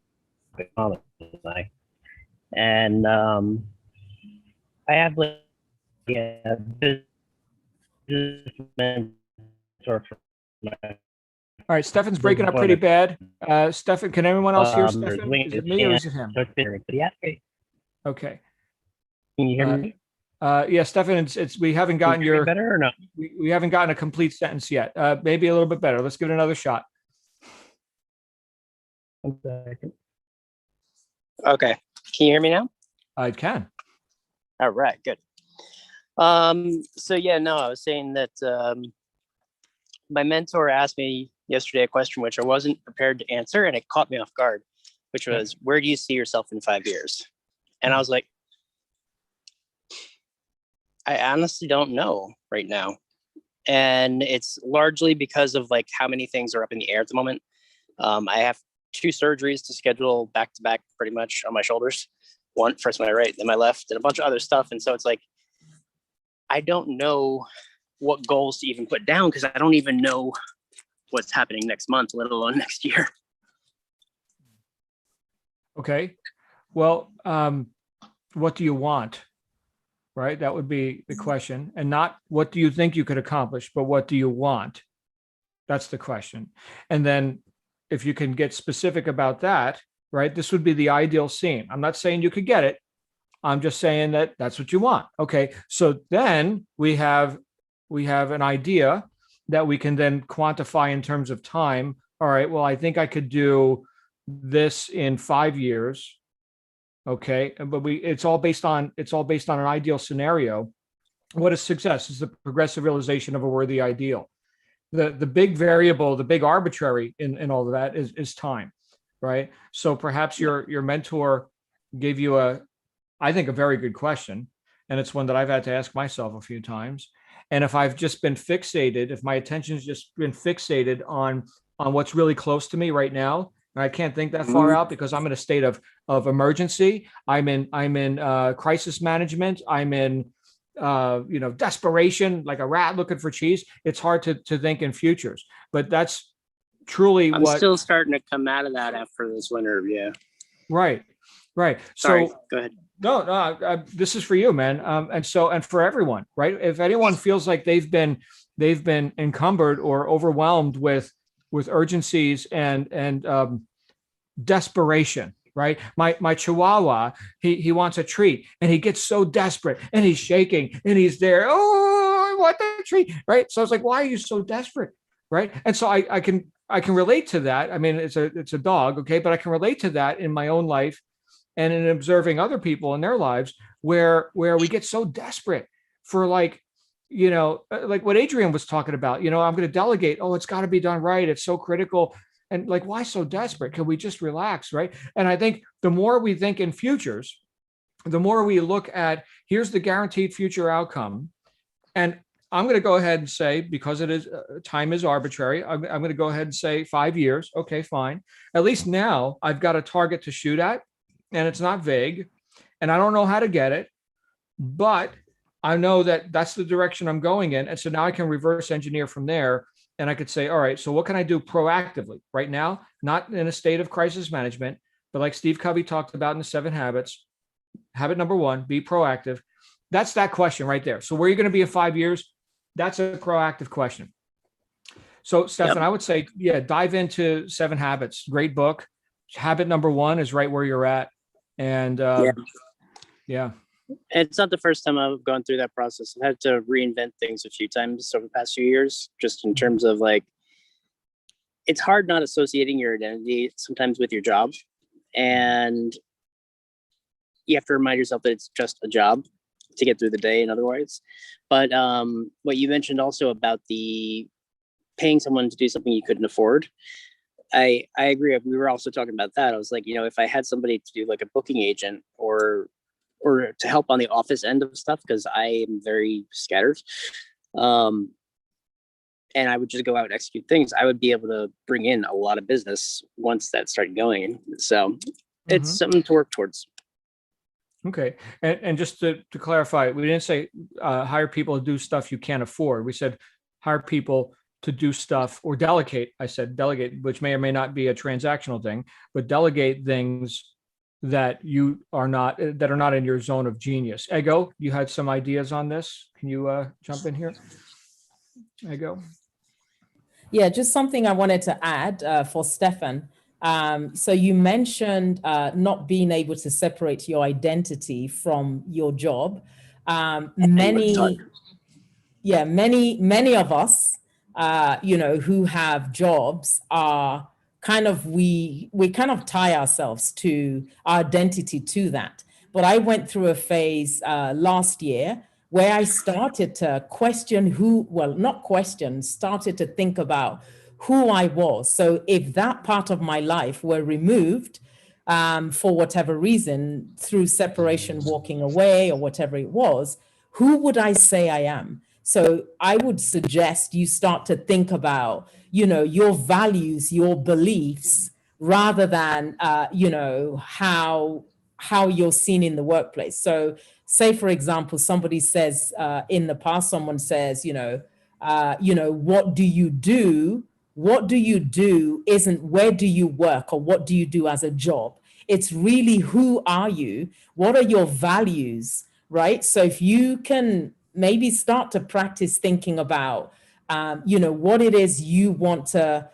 F: today, and I have like a business mentor for my.
C: All right, Stefan's breaking up pretty bad. Stefan, can anyone else hear Stefan? Is it me or is it him? Okay.
F: Can you hear me?
C: Yeah, Stefan, we haven't gotten your
F: better or no?
C: We haven't gotten a complete sentence yet. Maybe a little bit better. Let's give it another shot.
F: 1 second. Okay. Can you hear me now?
C: I can.
F: All right, good. So yeah, no, I was saying that my mentor asked me yesterday a question which I wasn't prepared to answer, and it caught me off guard, which was, where do you see yourself in 5 years? And I was like, I honestly don't know right now. And it's largely because of like how many things are up in the air at the moment. I have 2 surgeries to schedule back to back pretty much on my shoulders. First my right, then my left, and a bunch of other stuff. And so it's like, I don't know what goals to even put down, because I don't even know what's happening next month, let alone next year.
C: Okay. Well, what do you want? Right? That would be the question. And not what do you think you could accomplish, but what do you want? That's the question. And then if you can get specific about that, right, this would be the ideal scene. I'm not saying you could get it. I'm just saying that that's what you want. Okay. So then we have an idea that we can then quantify in terms of time. All right. Well, I think I could do this in 5 years. Okay. But it's all based on an ideal scenario. What is success? Is the progressive realization of a worthy ideal. The big variable, the big arbitrary in all of that is time. Right. So perhaps your mentor gave you I think a very good question. And it's one that I've had to ask myself a few times. And if I've just been fixated, if my attention's just been fixated on what's really close to me right now, and I can't think that far out because I'm in a state of emergency. I'm in crisis management. I'm in desperation, like a rat looking for cheese. It's hard to think in futures, but that's truly
F: I'm still starting to come out of that after this winter. Yeah.
C: Right.
F: Sorry,
C: So
F: go ahead.
C: No, this is for you, man. And for everyone, right? If anyone feels like they've been encumbered or overwhelmed with urgencies and desperation, right? My Chihuahua, he wants a treat, and he gets so desperate, and he's shaking, and he's there. Oh, I want the treat, right? So I was like, why are you so desperate, right? And so I can relate to that. I mean, it's a dog, okay, but I can relate to that in my own life and in observing other people in their lives where we get so desperate for, like, like what Adrian was talking about, I'm going to delegate. Oh, it's got to be done right. It's so critical. And like, why so desperate? Can we just relax, right? And I think the more we think in futures, the more we look at, here's the guaranteed future outcome. And I'm going to go ahead and say, because it is time is arbitrary, I'm going to go ahead and say 5 years. Okay, fine. At least now I've got a target to shoot at, and it's not vague, and I don't know how to get it, but I know that that's the direction I'm going in. And so now I can reverse engineer from there. And I could say, all right, so what can I do proactively right now? Not in a state of crisis management, but like Steve Covey talked about in the 7 Habits, habit number 1, be proactive. That's that question right there. So where are you going to be in 5 years? That's a proactive question. So Stefan, I would say, dive into 7 Habits. Great book. Habit number 1 is right where you're at. And yeah.
F: And it's not the first time I've gone through that process. I've had to reinvent things a few times over the past few years, just in terms of, like, it's hard not associating your identity sometimes with your job. And you have to remind yourself that it's just a job to get through the day, in other words. But what you mentioned also about the paying someone to do something you couldn't afford, I agree. We were also talking about that. I was like, if I had somebody to do like a booking agent or to help on the office end of stuff, because I am very scattered, and I would just go out and execute things, I would be able to bring in a lot of business once that started going. So it's something to work towards.
C: Okay. And just to clarify, we didn't say hire people to do stuff you can't afford. We said hire people to do stuff, or delegate. I said delegate, which may or may not be a transactional thing, but delegate things that are not in your zone of genius. Ego, you had some ideas on this. Can you jump in here? Ego.
B: Yeah, just something I wanted to add for Stefan. So you mentioned not being able to separate your identity from your job. Many of us, who have jobs are we kind of tie ourselves to our identity to that. But I went through a phase last year where I started to started to think about who I was. So if that part of my life were removed for whatever reason, through separation, walking away, or whatever it was, who would I say I am? So I would suggest you start to think about, your values, your beliefs, rather than, how you're seen in the workplace. So say, for example, somebody says in the past, someone says, what do you do? What do you do isn't where do you work or what do you do as a job? It's really, who are you? What are your values, right? So if you can maybe start to practice thinking about, what it is you want to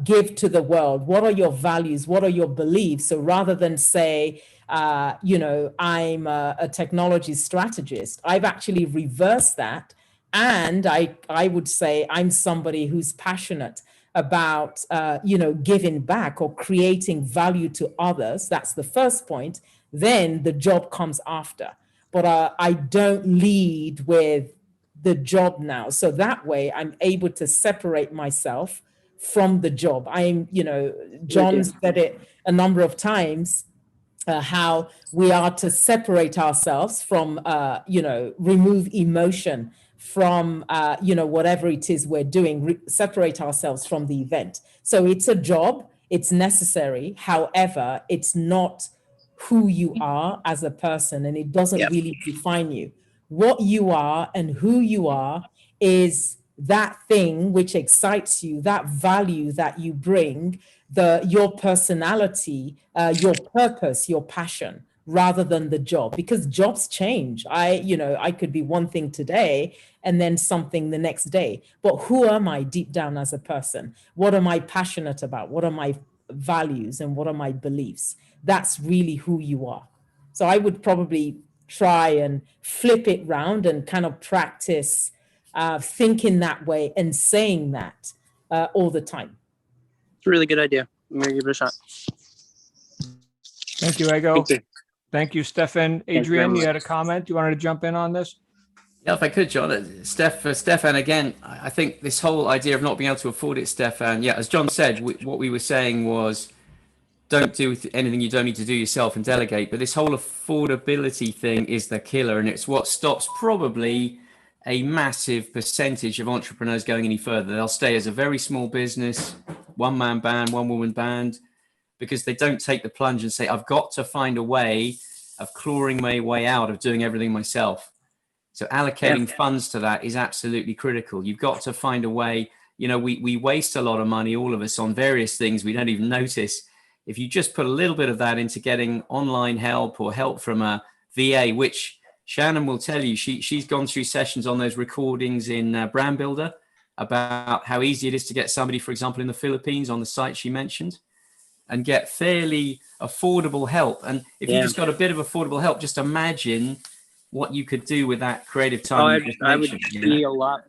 B: give to the world. What are your values? What are your beliefs? So rather than say, I'm a technology strategist, I've actually reversed that. And I would say I'm somebody who's passionate about, giving back or creating value to others. That's the first point. Then the job comes after. But I don't lead with the job now. So that way I'm able to separate myself from the job. John said it a number of times, how we are to separate ourselves from, remove emotion from, whatever it is we're doing, separate ourselves from the event. So it's a job, it's necessary. However, it's not who you are as a person, and it doesn't really define you. What you are and who you are is that thing which excites you, that value that you bring, your personality, your purpose, your passion, rather than the job, because jobs change. I could be one thing today and then something the next day. But who am I deep down as a person? What am I passionate about? What are my values and what are my beliefs? That's really who you are. So I would probably try and flip it round and kind of practice thinking that way and saying that all the time.
F: It's a really good idea. I'm gonna give it a shot.
C: Thank you, Ego.
F: Thank you.
C: Thank you, Stefan.
F: very
C: Adrian, you
F: much.
C: had a comment? You wanted to jump in on this?
A: Yeah, if I could, John. Stefan, again, I think this whole idea of not being able to afford it, Stefan, yeah, as John said, what we were saying was don't do anything you don't need to do yourself and delegate. But this whole affordability thing is the killer, and it's what stops probably a massive percentage of entrepreneurs going any further. They'll stay as a very small business, one-man band, one-woman band, because they don't take the plunge and say, I've got to find a way of clawing my way out of doing everything myself. So allocating funds to that is absolutely critical. You've got to find a way. We waste a lot of money, all of us, on various things we don't even notice. If you just put a little bit of that into getting online help or help from a VA, which Shannon will tell you, she's gone through sessions on those recordings in Brand Builder about how easy it is to get somebody, for example, in the Philippines on the site she mentioned, and get fairly affordable help. And if you just got a bit of affordable help, just imagine what you could do with that creative time.
F: I would be a lot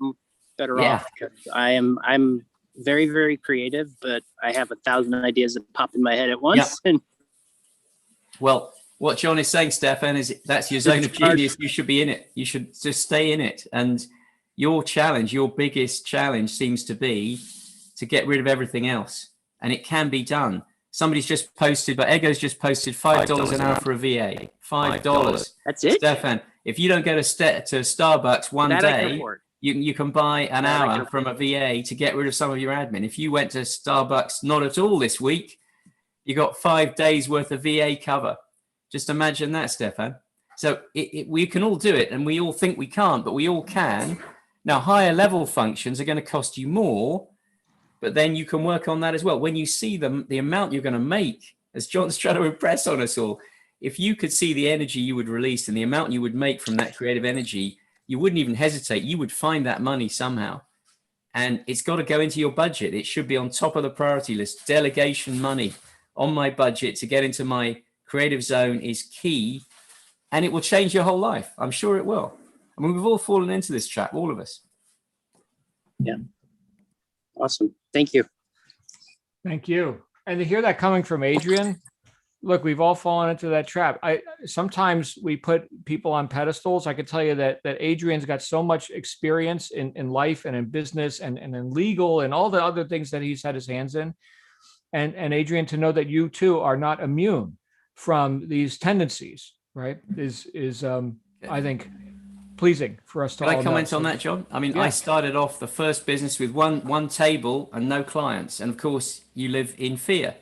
F: better off, because I'm very, very creative, but I have 1,000 ideas that pop in my head at once. And
A: well, what John is saying, Stefan, is that's your zone of genius. You should be in it. You should just stay in it. And your biggest challenge seems to be to get rid of everything else. And it can be done. Somebody's just posted, but Ego's just posted $5 an hour for a VA. $5.
F: That's it?
A: Stefan, if you don't go to Starbucks one day, you can buy an hour from a VA to get rid of some of your admin. If you went to Starbucks not at all this week, you got 5 days worth of VA cover. Just imagine that, Stefan. So we can all do it, and we all think we can't, but we all can. Now, higher level functions are going to cost you more, but then you can work on that as well. When you see the amount you're going to make, as John's trying to impress on us all, if you could see the energy you would release and the amount you would make from that creative energy, you wouldn't even hesitate. You would find that money somehow. And it's got to go into your budget. It should be on top of the priority list. Delegation money on my budget to get into my creative zone is key. And it will change your whole life. I'm sure it will. I mean, we've all fallen into this trap, all of us.
F: Yeah. Awesome. Thank you.
C: Thank you. And to hear that coming from Adrian, look, we've all fallen into that trap. Sometimes we put people on pedestals. I can tell you that Adrian's got so much experience in life and in business and in legal and all the other things that he's had his hands in. And Adrian, to know that you too are not immune from these tendencies, right, is I think pleasing for us to all know.
A: Can I comment on that, John? I mean, I started off the first business with one table and no clients. And of course, you live in fear.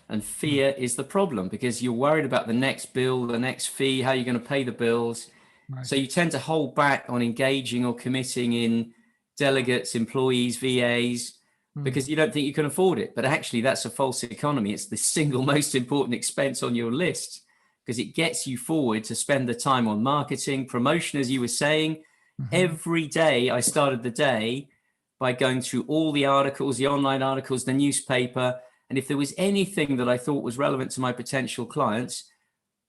A: And fear is the problem because you're worried about the next bill, the next fee, how you're going to pay the bills. Right. So you tend to hold back on engaging or committing in delegates, employees, VAs, because you don't think you can afford it. But actually, that's a false economy. It's the single most important expense on your list because it gets you forward to spend the time on marketing, promotion, as you were saying. Every day, I started the day by going through all the articles, the online articles, the newspaper. And if there was anything that I thought was relevant to my potential clients,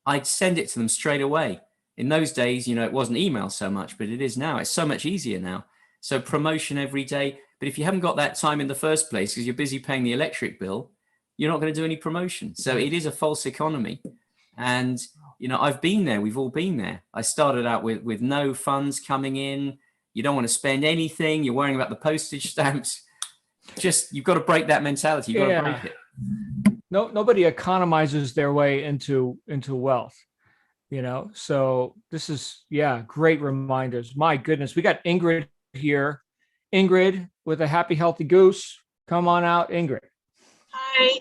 A: I'd send it to them straight away. In those days, it wasn't email so much, but it is now. It's so much easier now. So promotion every day. But if you haven't got that time in the first place because you're busy paying the electric bill, you're not going to do any promotion. So it is a false economy. And, I've been there. We've all been there. I started out with no funds coming in. You don't want to spend anything. You're worrying about the postage stamps. You've got to break that mentality. You've got to break it.
C: Nobody economizes their way into wealth, so this is great reminders. My goodness, we got Ingrid here. Ingrid with a happy healthy goose. Come on out, Ingrid.
G: Hi.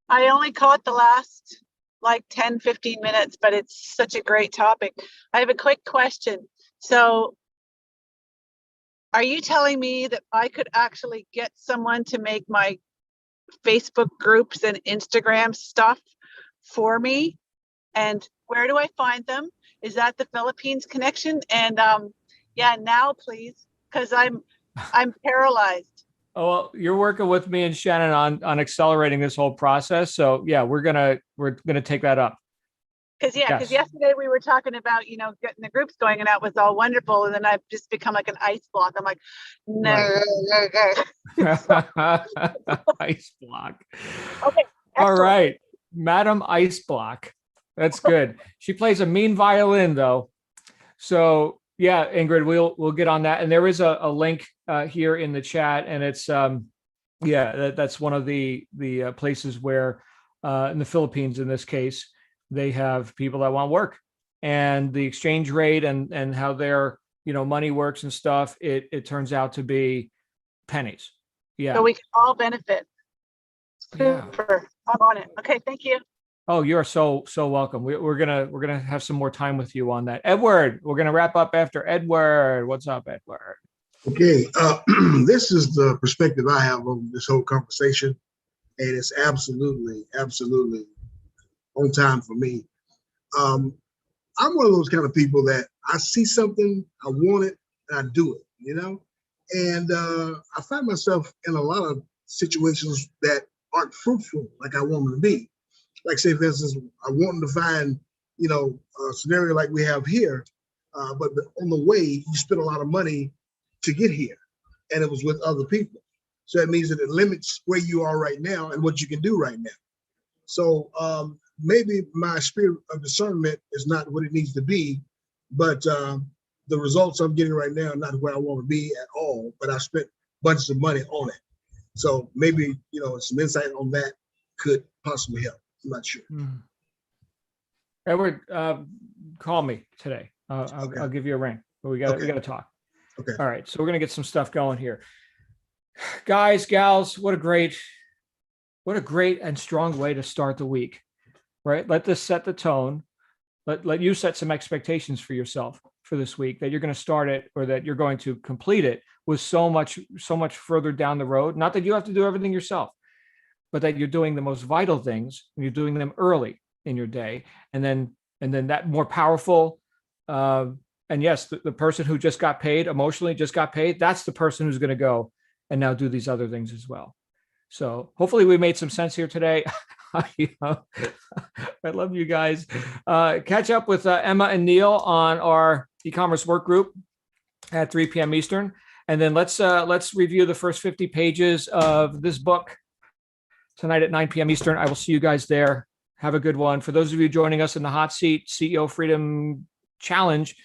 G: I only caught the last 10-15 minutes, but it's such a great topic. I have a quick question. So are you telling me that I could actually get someone to make my Facebook groups and Instagram stuff for me? And where do I find them? Is that the Philippines connection? And yeah, now please, because I'm paralyzed.
C: Oh, well, you're working with me and Shannon on accelerating this whole process. So yeah, we're gonna take that up.
G: Because
C: Yes.
G: yesterday we were talking about, getting the groups going, and that was all wonderful. And then I've just become like an ice block. I'm like, no.
C: Ice block.
G: Okay.
C: All
G: Excellent.
C: right, Madam Ice Block. That's good. She plays a mean violin though. So yeah, Ingrid, we'll get on that. And there is a link here in the chat, and it's that's one of the places where in the Philippines, in this case, they have people that want work, and the exchange rate and how their money works and stuff. It turns out to be pennies. Yeah.
G: So we can all benefit.
C: Yeah.
G: Super. I'm on it. Okay. Thank you.
C: Oh, you're so welcome. We're gonna have some more time with you on that. Edward, we're gonna wrap up after Edward. What's up, Edward?
H: Okay, this is the perspective I have on this whole conversation, and it's absolutely on time for me. I'm one of those kind of people that I see something, I want it, and I do it, and I find myself in a lot of situations that aren't fruitful like I want them to be. Like, say, for instance, I want to find, a scenario like we have here, but on the way, you spend a lot of money to get here, and it was with other people. So that means that it limits where you are right now and what you can do right now. So maybe my spirit of discernment is not what it needs to be, but the results I'm getting right now are not where I want to be at all, but I spent bunches of money on it. So maybe, some insight on that could possibly help. I'm not sure.
C: Edward, call me today.
H: Okay.
C: I'll give you a ring. But we got to talk.
H: Okay.
C: All right. So we're gonna get some stuff going here, guys, gals. What a great and strong way to start the week, right? Let this set the tone. Let you set some expectations for yourself for this week, that you're going to start it or that you're going to complete it with so much further down the road. Not that you have to do everything yourself, but that you're doing the most vital things and you're doing them early in your day. And then that more powerful, and yes, the person who just got paid emotionally, that's the person who's going to go and now do these other things as well. So hopefully we made some sense here today. I love you guys. Catch up with Emma and Neil on our e-commerce work group at 3 p.m. Eastern. And then let's review the first 50 pages of this book tonight at 9 p.m. Eastern. I will see you guys there. Have a good one. For those of you joining us in the hot seat CEO Freedom Challenge,